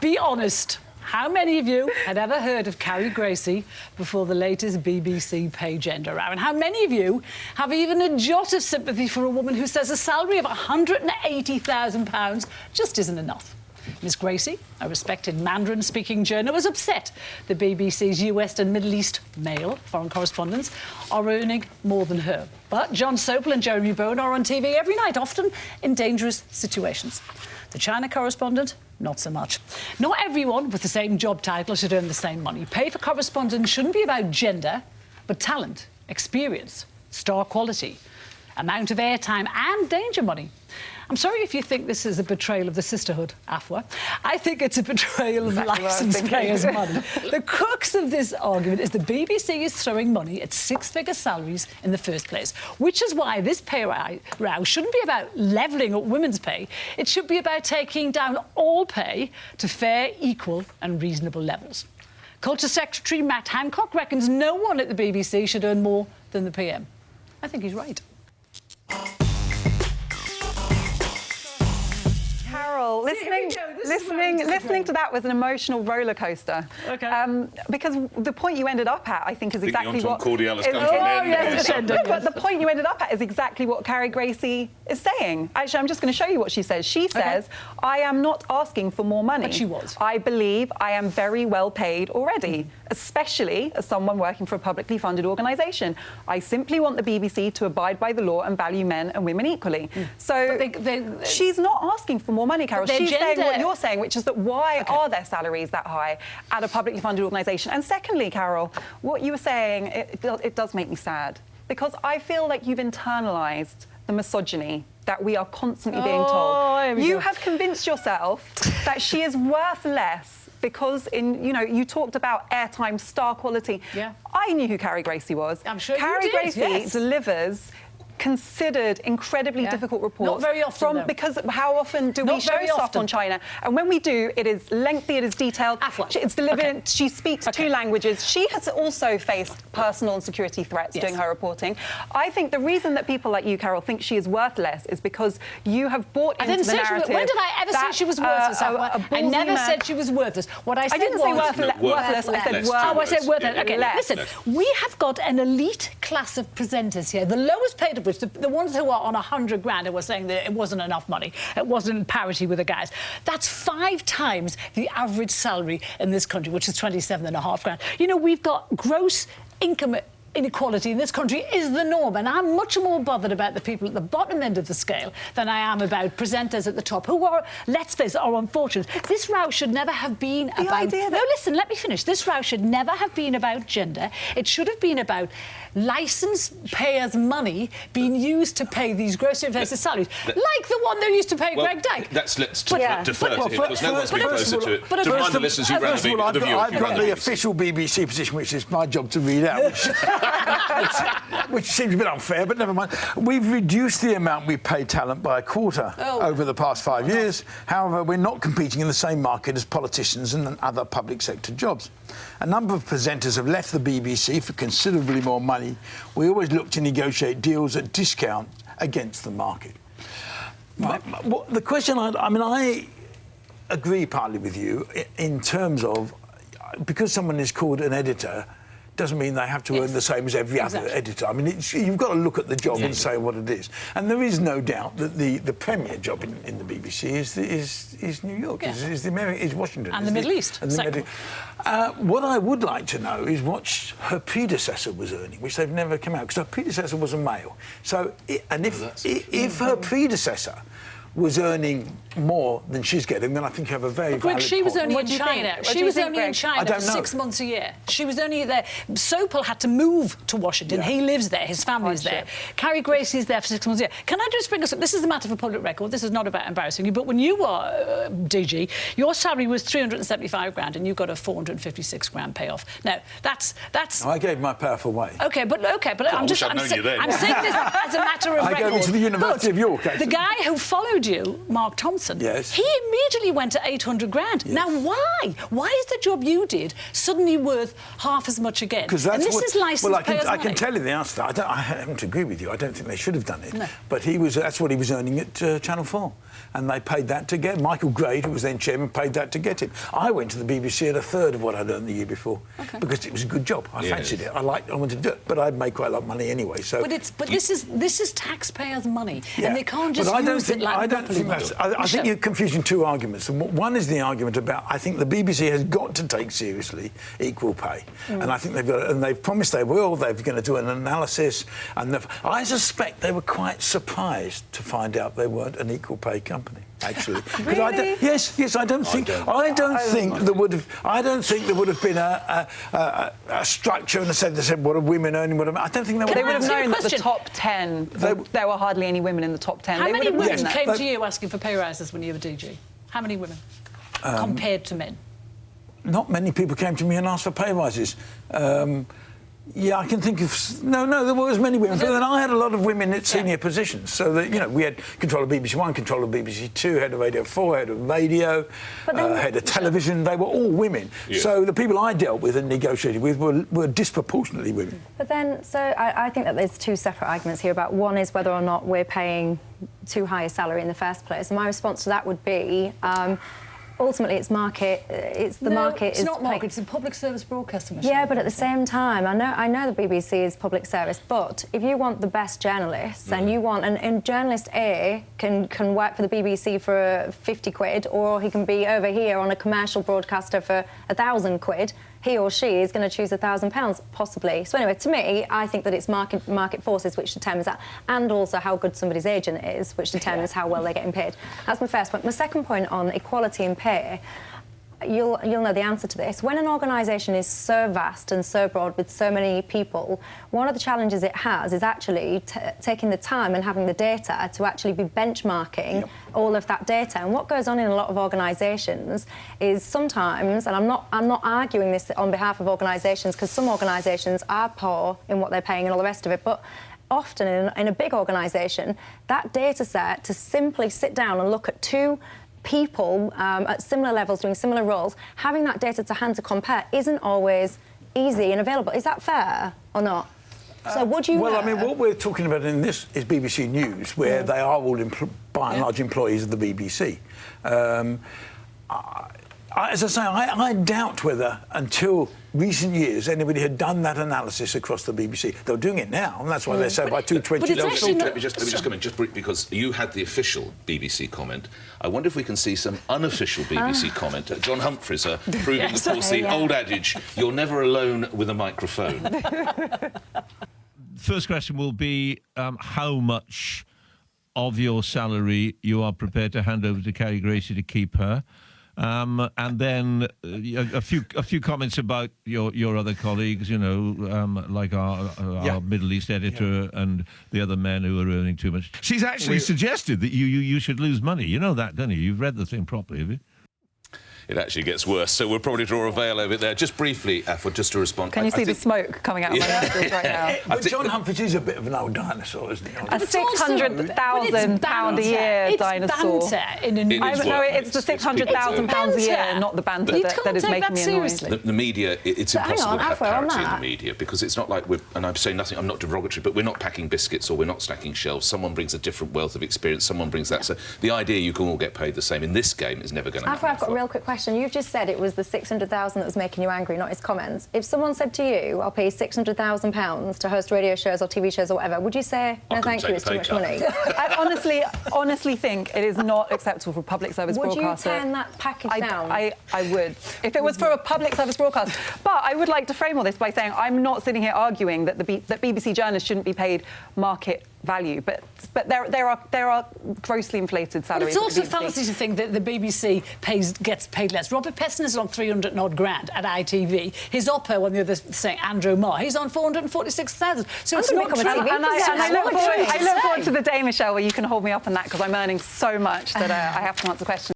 Be honest. How many of you had ever heard of Carrie Gracie before the latest BBC pay gender row? And how many of you have even a jot of sympathy for a woman who says a salary of £180,000 just isn't enough? Miss Gracie, a respected Mandarin-speaking journalist, was upset the BBC's US and Middle East male foreign correspondents are earning more than her. But John Sopel and Jeremy Bowen are on TV every night, often in dangerous situations. The China correspondent, not so much. Not everyone with the same job title should earn the same money. Pay for correspondence shouldn't be about gender, but talent, experience, star quality, amount of airtime and danger money. I'm sorry if you think this is a betrayal of the sisterhood, Afua. I think it's a betrayal of licence payers' money. The crux of this argument is the BBC is throwing money at six-figure salaries in the first place, which is why this pay row shouldn't be about levelling up women's pay. It should be about taking down all pay to fair, equal and reasonable levels. Culture Secretary Matt Hancock reckons no one at the BBC should earn more than the PM. I think he's right. Carole, listening to that was an emotional roller coaster. Okay. Because the point you ended up at, I think, is exactly what. But the point you ended up at is exactly what Carrie Gracie is saying. Actually, I'm just going to show you what she says. She says, "I am not asking for more money. But she was. I believe I am very well paid already, especially as someone working for a publicly funded organisation. I simply want the BBC to abide by the law and value men and women equally." So she's not asking for more money, Carole. She's saying what you're saying, which is that why are their salaries that high at a publicly funded organisation? And secondly, Carole, what you were saying, it does make me sad, because I feel like you've internalised the misogyny that we are constantly being told. You have convinced yourself that she is worth less because, you talked about airtime, star quality. Yeah. I knew who Carrie Gracie was. I'm sure Carrie you did, Gracie yes. delivers considered incredibly difficult reports. Not very often, though. Because how often do we show stuff on China? And when we do, it is lengthy, it is detailed. It's delivered. She speaks two languages. She has also faced personal and security threats doing her reporting. I think the reason that people like you, Carole, think she is worth less is because you have bought into the narrative. When did I ever say she was worthless? I never said she was worthless. What I said didn't say worthless. I said worthless. Oh, I said worthless. Okay, listen. We have got an elite class of presenters here, the lowest paid of which, the ones who are on 100 grand and were saying that it wasn't enough money, it wasn't parity with the guys. That's 5 times the average salary in this country, which is 27.5 grand. We've got gross income inequality in this country is the norm, and I'm much more bothered about the people at the bottom end of the scale than I am about presenters at the top who are, let's face it, are unfortunate. This row should never have been about... No, listen, let me finish. This row should never have been about gender. It should have been about licence payers' money being used to pay these gross inflated salaries, like the one they used to pay Greg Dyke. Let's defer to him, because no one's been closer to it. To remind the listeners, you ran the view. I've got the official BBC position, which is my job to read out, which seems a bit unfair, but never mind. We've reduced the amount we pay talent by a quarter over the past 5 years. However, we're not competing in the same market as politicians and other public sector jobs. A number of presenters have left the BBC for considerably more money. We always look to negotiate deals at discount against the market. The question, I agree partly with you in terms of, because someone is called an editor, doesn't mean they have to earn the same as every other editor. I mean, you've got to look at the job and say what it is. And there is no doubt that the premier job in the BBC is New York, is Washington. And the Middle East. What I would like to know is what her predecessor was earning, which they've never come out, because her predecessor was a male. So, if her predecessor was earning more than she's getting, then I think you have a very valid point. She was only in China. She was only in China for 6 months a year. She was only there. Sopel had to move to Washington. He lives there. His family's there. Carrie Gracie's there for 6 months a year. Can I just bring us up? This is a matter for public record. This is not about embarrassing you. But when you were DG, your salary was 375 grand and you got a 456 grand payoff. Now, that's... I gave my payoff away. OK, but I'm saying this as a matter of record. I gave it to the University of York, actually. The guy who followed you, Mark Thompson, he immediately went to 800 grand. Yes. Now, why? Why is the job you did suddenly worth half as much again? Because that's I can tell you the answer. I happen to agree with you. I don't think they should have done it. No. But that's what he was earning at Channel 4. and they paid that to get Michael Grade, who was then chairman, paid that to get him. I went to the BBC at a third of what I'd earned the year before because it was a good job. I fancied it. I wanted to do it, but I'd made quite a lot of money anyway. So, this is taxpayers' money, and they can't just use it like I don't think that's. I think you're confusing two arguments. One is the argument about I think the BBC has got to take seriously equal pay, and I think they've promised they will. They're going to do an analysis, and I suspect they were quite surprised to find out they weren't an equal pay company. Actually, really? Yes. I don't think there would have been a structure and they said what are women earning? I don't think they would have known that the top 10. There were hardly any women in the top 10. How many women came to you asking for pay rises when you were DG? How many women compared to men? Not many people came to me and asked for pay rises. I can think of... No, there were as many women. But then I had a lot of women at senior positions. So, that, we had control of BBC One, control of BBC Two, head of Radio 4, head of radio, head of television. They were all women. Yeah. So the people I dealt with and negotiated with were disproportionately women. But then, so I think that there's two separate arguments here about one is whether or not we're paying too high a salary in the first place. And my response to that would be... ultimately, it's market. It's not market. It's a public service broadcaster. Yeah, but at the same time, I know the BBC is public service. But if you want the best journalists, and you want, and journalist A can work for the BBC for 50 quid, or he can be over here on a commercial broadcaster for 1,000 quid. He or she is going to choose £1,000, possibly. So anyway, to me, I think that it's market forces which determines that, and also how good somebody's agent is, which determines how well they're getting paid. That's my first point. My second point on equality in pay, you'll know the answer to this. When an organisation is so vast and so broad with so many people, one of the challenges it has is actually taking the time and having the data to actually be benchmarking all of that data. And what goes on in a lot of organisations is sometimes, and I'm not arguing this on behalf of organisations, because some organisations are poor in what they're paying and all the rest of it, but often in a big organisation, that data set to simply sit down and look at two people at similar levels doing similar roles, having that data to hand to compare isn't always easy and available. Is that fair or not? So would you... Well, I mean, what we're talking about in this is BBC News, where they are all, by and large, employees of the BBC. As I say, I doubt whether, until recent years, anybody had done that analysis across the BBC. They're doing it now, and that's why they say by 220... Let me just come in, because you had the official BBC comment. I wonder if we can see some unofficial BBC comment. John Humphreys proving, of course, the old adage, you're never alone with a microphone. First question will be how much of your salary you are prepared to hand over to Carrie Gracie to keep her. And then a few comments about your other colleagues, like our Middle East editor and the other men who are earning too much. She's actually suggested that you should lose money. You know that, don't you? You've read the thing properly, have you? It actually gets worse, so we'll probably draw a veil over it there. Just briefly, Afua, just to respond... Can you see the smoke coming out of my nostrils right now? But John Humphreys is a bit of an old dinosaur, isn't he? A £600,000 a year dinosaur. It's banter in a news... No, it's the £600,000 a year, not the banter that is making me annoyed. The media, it's impossible to have parity in the media, because it's not like we're... And I'm saying nothing, I'm not derogatory, but we're not packing biscuits or we're not stacking shelves. Someone brings a different wealth of experience, someone brings that. So the idea you can all get paid the same in this game is never going to happen. I've got a real quick question. You've just said it was the 600,000 that was making you angry, not his comments. If someone said to you, I'll pay you £600,000 to host radio shows or TV shows or whatever, would you say, no, thank you, it's too much money? I honestly think it is not acceptable for a public service broadcaster. Would you turn that package down? I would, if it was for a public service broadcast. But I would like to frame all this by saying I'm not sitting here arguing that that BBC journalists shouldn't be paid market value, but there are grossly inflated salaries. But it's also fallacy to think that the BBC gets paid less. Robert Peston is on 300 and odd grand at ITV. His oppo on the other saying Andrew Marr, he's on 446,000. So it's not true. And I look forward to the day, Michelle, where you can hold me up on that, because I'm earning so much that I have to answer questions.